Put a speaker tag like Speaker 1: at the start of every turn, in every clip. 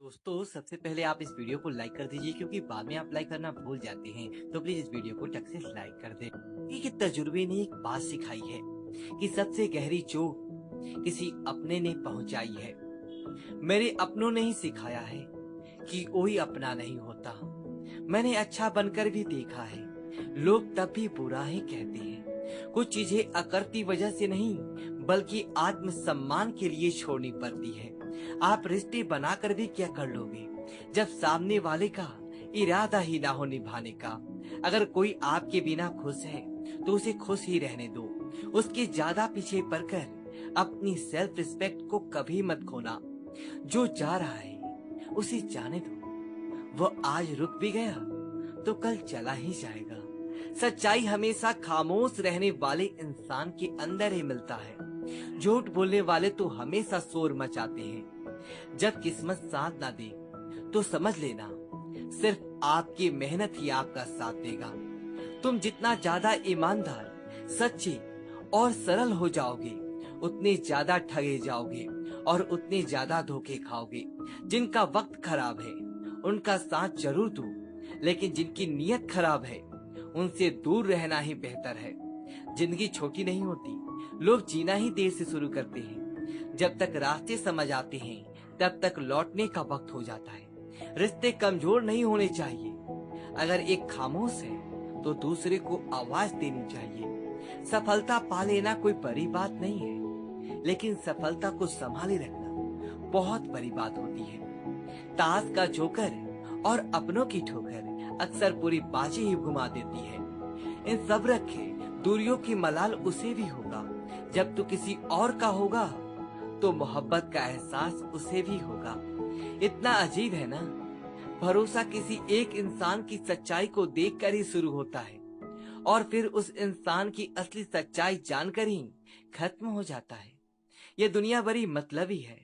Speaker 1: दोस्तों, सबसे पहले आप इस वीडियो को लाइक कर दीजिए, क्योंकि बाद में आप लाइक करना भूल जाते हैं। तो प्लीज इस वीडियो को टक से लाइक कर दें। कि तजुर्बे ने एक बात सिखाई है कि सबसे गहरी चोट किसी अपने ने पहुंचाई है। मेरे अपनों ने ही सिखाया है कि कोई अपना नहीं होता। मैंने अच्छा बनकर भी देखा है, लोग तब भी बुरा ही कहते हैं। कुछ चीजें अकड़ती वजह से नहीं, बल्कि आत्मसम्मान के लिए छोड़नी पड़ती है। आप रिश्ते बनाकर भी क्या कर लोगे जब सामने वाले का इरादा ही ना हो निभाने का। अगर कोई आपके बिना खुश है तो उसे खुश ही रहने दो। उसके ज्यादा पीछे पड़कर अपनी सेल्फ रिस्पेक्ट को कभी मत खोना। जो जा रहा है उसे जाने दो। वो आज रुक भी गया तो कल चला ही जाएगा। सच्चाई हमेशा खामोश रहने वाले इंसान के अंदर ही मिलता है। झूठ बोलने वाले तो हमेशा शोर मचाते हैं। जब किस्मत साथ ना दे तो समझ लेना सिर्फ आपकी मेहनत ही आपका साथ देगा। तुम जितना ज्यादा ईमानदार, सच्चे और सरल हो जाओगे, उतने ज्यादा ठगे जाओगे और उतने ज्यादा धोखे खाओगे। जिनका वक्त खराब है उनका साथ जरूर दो, लेकिन जिनकी नीयत खराब है उनसे दूर रहना ही बेहतर है। जिंदगी छोटी नहीं होती, लोग जीना ही देर से शुरू करते हैं। जब तक रास्ते समझ आते हैं तब तक लौटने का वक्त हो जाता है। रिश्ते कमजोर नहीं होने चाहिए। अगर एक खामोश है तो दूसरे को आवाज देनी चाहिए। सफलता पा लेना कोई बड़ी बात नहीं है, लेकिन सफलता को संभाले रखना बहुत बड़ी बात होती है। ताश का जोकर और अपनों की ठोकर अक्सर पूरी बाजी ही घुमा देती है। इन सब रखे दूरियों की मलाल उसे भी होगा। जब तू किसी और का होगा तो मोहब्बत का एहसास उसे भी होगा। इतना अजीब है ना, भरोसा किसी एक इंसान की सच्चाई को देखकर ही शुरू होता है और फिर उस इंसान की असली सच्चाई जानकर ही खत्म हो जाता है। ये दुनिया बड़ी मतलबी है,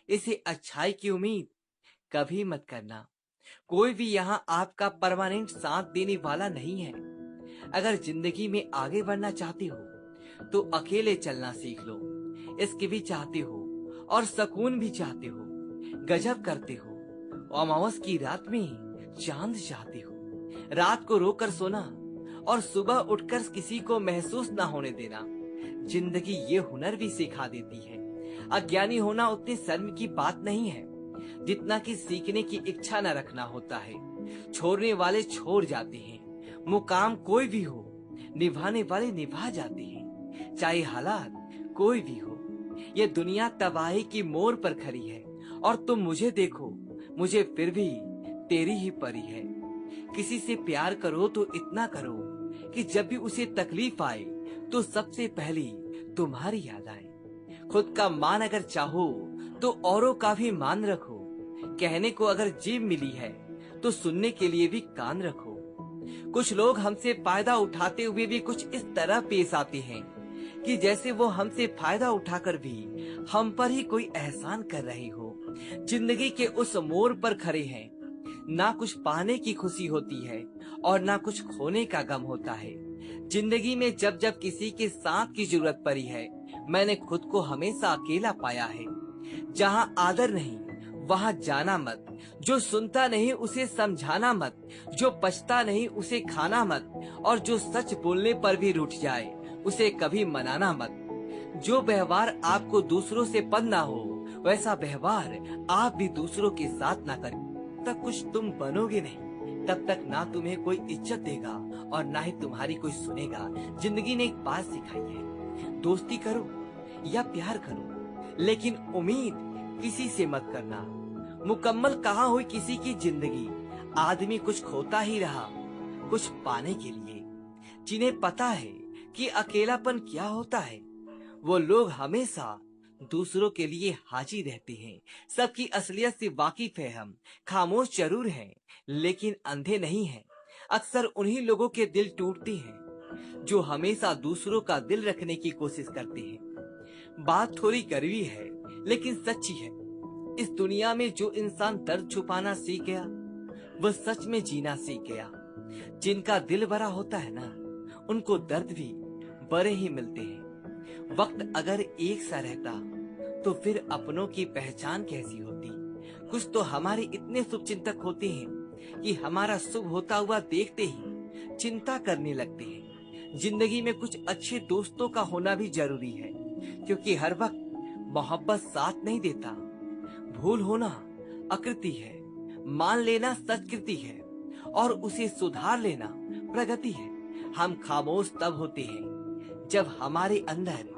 Speaker 1: इसे अच्छाई की उम्मीद कभी मत करना। कोई भी यहाँ आपका परमानेंट साथ देने वाला नहीं है। अगर जिंदगी में आगे बढ़ना चाहते हो तो अकेले चलना सीख लो। इसके भी चाहते हो और सुकून भी चाहते हो, गजब करते हो, अमावस की रात में चांद चाहते हो। रात को रोकर सोना और सुबह उठकर किसी को महसूस ना होने देना। जिंदगी ये हुनर भी सिखा देती है। अज्ञानी होना उतनी शर्म की बात नहीं है जितना कि सीखने की इच्छा न रखना होता है। छोड़ने वाले छोड़ जाते हैं। मुकाम कोई भी हो, निभाने वाले निभा जाते हैं। चाहे हालात कोई भी हो, ये दुनिया तबाही की मोड़ पर खड़ी है और तुम मुझे देखो, मुझे फिर भी तेरी ही परी है। किसी से प्यार करो तो इतना करो कि जब भी उसे तकलीफ आए तो सबसे पहली तुम्हारी याद आए। खुद का मान अगर चाहो तो औरों का भी मान रखो। कहने को अगर जीभ मिली है तो सुनने के लिए भी कान रखो। कुछ लोग हमसे फायदा उठाते हुए भी कुछ इस तरह पेश आते हैं कि जैसे वो हमसे फायदा उठाकर भी हम पर ही कोई एहसान कर रहे हो। जिंदगी के उस मोड़ पर खड़े हैं, ना कुछ पाने की खुशी होती है और ना कुछ खोने का गम होता है। जिंदगी में जब जब किसी के साथ की जरूरत पड़ी है, मैंने खुद को हमेशा अकेला पाया है। जहाँ आदर नहीं वहाँ जाना मत। जो सुनता नहीं उसे समझाना मत। जो पछता नहीं उसे खाना मत। और जो सच बोलने पर भी रूठ जाए उसे कभी मनाना मत। जो व्यवहार आपको दूसरों से पद ना हो, वैसा व्यवहार आप भी दूसरों के साथ ना करें। तब कुछ तुम बनोगे नहीं, तब तक ना तुम्हें कोई इज्जत देगा और ना ही तुम्हारी कोई सुनेगा। जिंदगी ने एक बात सिखाई है, दोस्ती करो या प्यार करो, लेकिन उम्मीद किसी से मत करना। मुकम्मल कहाँ हुई किसी की जिंदगी, आदमी कुछ खोता ही रहा कुछ पाने के लिए। जिन्हें पता है कि अकेलापन क्या होता है, वो लोग हमेशा दूसरों के लिए हाजिर रहते हैं। सबकी असलियत से वाकिफ है हम, खामोश जरूर हैं लेकिन अंधे नहीं हैं। अक्सर उन्हीं लोगों के दिल टूटते हैं जो हमेशा दूसरों का दिल रखने की कोशिश करते हैं। बात थोड़ी कड़वी है लेकिन सच्ची है। इस दुनिया में जो इंसान दर्द छुपाना सीख गया, वह सच में जीना सीख गया। जिनका दिल बड़ा होता है ना, उनको दर्द भी बड़े ही मिलते हैं। वक्त अगर एक सा रहता तो फिर अपनों की पहचान कैसी होती। कुछ तो हमारे इतने शुभचिंतक होते हैं कि हमारा शुभ होता हुआ देखते ही चिंता करने लगते हैं। जिंदगी में कुछ अच्छे दोस्तों का होना भी जरूरी है, क्योंकि हर वक्त मोहब्बत साथ नहीं देता। भूल होना आकृति है, मान लेना सत्कृति है और उसे सुधार लेना प्रगति है। हम खामोश तब होते हैं जब हमारे अंदर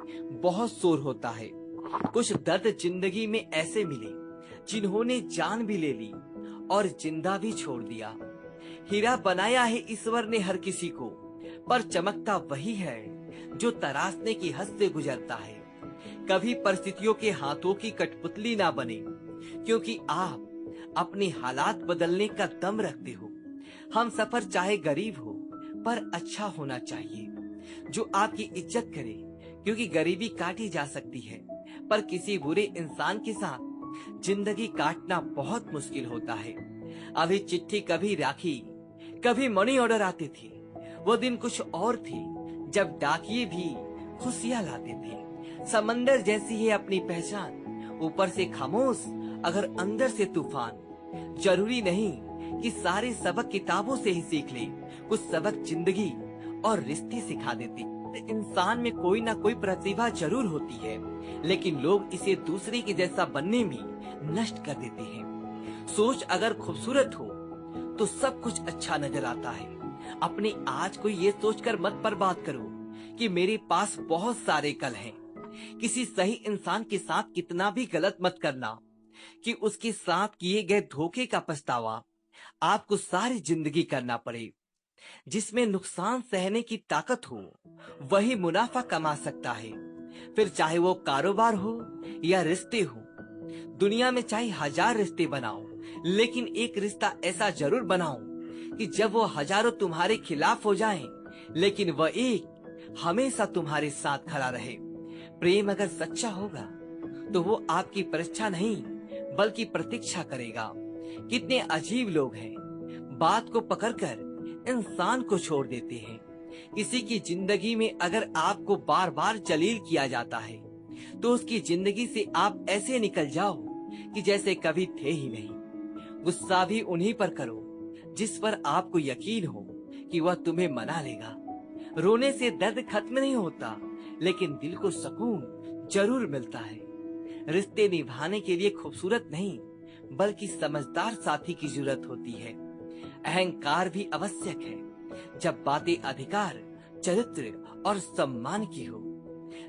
Speaker 1: बहुत शोर होता है। कुछ दर्द जिंदगी में ऐसे मिले जिन्होंने जान भी ले ली और जिंदा भी छोड़ दिया। हीरा बनाया है ईश्वर ने हर किसी को, पर चमकता वही है जो तराशने की हद से गुजरता है। कभी परिस्थितियों के हाथों की कठपुतली ना बने, क्योंकि आप अपने हालात बदलने का दम रखते हो। हम सफर चाहे गरीब हो पर अच्छा होना चाहिए, जो आपकी इज्जत करे, क्योंकि गरीबी काटी जा सकती है पर किसी बुरे इंसान के साथ जिंदगी काटना बहुत मुश्किल होता है। अभी चिट्ठी कभी राखी कभी मनी ऑर्डर आते थे। वो दिन कुछ और थे जब डाकिये भी खुशियां लाते थे। समंदर जैसी है अपनी पहचान, ऊपर से खामोश अगर अंदर से तूफान। जरूरी नहीं कि सारे सबक किताबों से ही सीख ले, कुछ सबक जिंदगी और रिश्ते सिखा देते। इंसान में कोई ना कोई प्रतिभा जरूर होती है, लेकिन लोग इसे दूसरे के जैसा बनने में नष्ट कर देते हैं। सोच अगर खूबसूरत हो तो सब कुछ अच्छा नजर आता है। अपने आज को ये सोचकर मत बर्बाद करो कि मेरे पास बहुत सारे कल हैं। किसी सही इंसान के साथ कितना भी गलत मत करना कि उसके साथ किए गए धोखे का पछतावा आपको सारी जिंदगी करना पड़े। जिसमें नुकसान सहने की ताकत हो वही मुनाफा कमा सकता है, फिर चाहे वो कारोबार हो या रिश्ते हो। दुनिया में चाहे 1000 रिश्ते बनाओ, लेकिन एक रिश्ता ऐसा जरूर बनाओ कि जब वो हजारों तुम्हारे खिलाफ हो जाएं, लेकिन वह एक हमेशा तुम्हारे साथ खड़ा रहे। प्रेम अगर सच्चा होगा तो वो आपकी परीक्षा नहीं बल्कि प्रतीक्षा करेगा। कितने अजीब लोग हैं, बात को पकड़कर इंसान को छोड़ देते हैं। किसी की जिंदगी में अगर आपको बार बार जलील किया जाता है तो उसकी जिंदगी से आप ऐसे निकल जाओ कि जैसे कभी थे ही नहीं। गुस्सा भी उन्हीं पर करो जिस पर आपको यकीन हो कि वह तुम्हें मना लेगा। रोने से दर्द खत्म नहीं होता, लेकिन दिल को सुकून जरूर मिलता है। रिश्ते निभाने के लिए खूबसूरत नहीं बल्कि समझदार साथी की जरूरत होती है। अहंकार भी आवश्यक है जब बातें अधिकार, चरित्र और सम्मान की हो।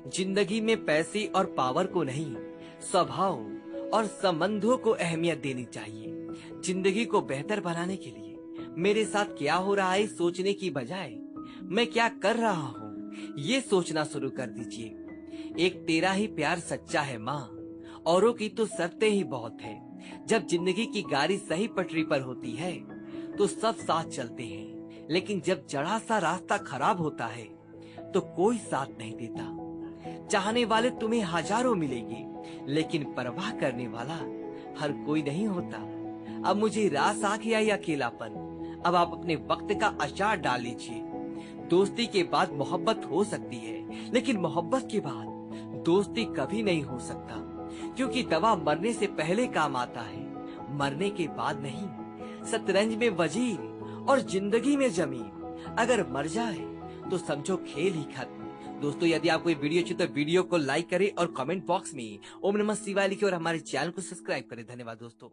Speaker 1: जिंदगी में पैसे और पावर को नहीं, स्वभाव और संबंधों को अहमियत देनी चाहिए। जिंदगी को बेहतर बनाने के लिए मेरे साथ क्या हो रहा है सोचने की बजाय मैं क्या कर रहा हूँ ये सोचना शुरू कर दीजिए। एक तेरा ही प्यार सच्चा है माँ, औरों की तो शर्तें ही बहुत है। जब जिंदगी की गाड़ी सही पटरी पर होती है तो सब साथ चलते हैं, लेकिन जब जरा सा रास्ता खराब होता है तो कोई साथ नहीं देता। चाहने वाले तुम्हें हजारों मिलेंगे, लेकिन परवाह करने वाला हर कोई नहीं होता। अब मुझे रास आ गया ये अकेलापन, अब आप अपने वक्त का अचार डाल लीजिए। दोस्ती के बाद मोहब्बत हो सकती है, लेकिन मोहब्बत के बाद दोस्ती कभी नहीं हो सकता, क्योंकि दवा मरने से पहले काम आता है, मरने के बाद नहीं। शतरंज में वजीर और जिंदगी में जमीन, अगर मर जाए तो समझो खेल ही खत्म। दोस्तों, यदि आपको ये वीडियो अच्छी तो वीडियो को लाइक करें और कमेंट बॉक्स में ओम नमः शिवाय लिखें और हमारे चैनल को सब्सक्राइब करें। धन्यवाद दोस्तों।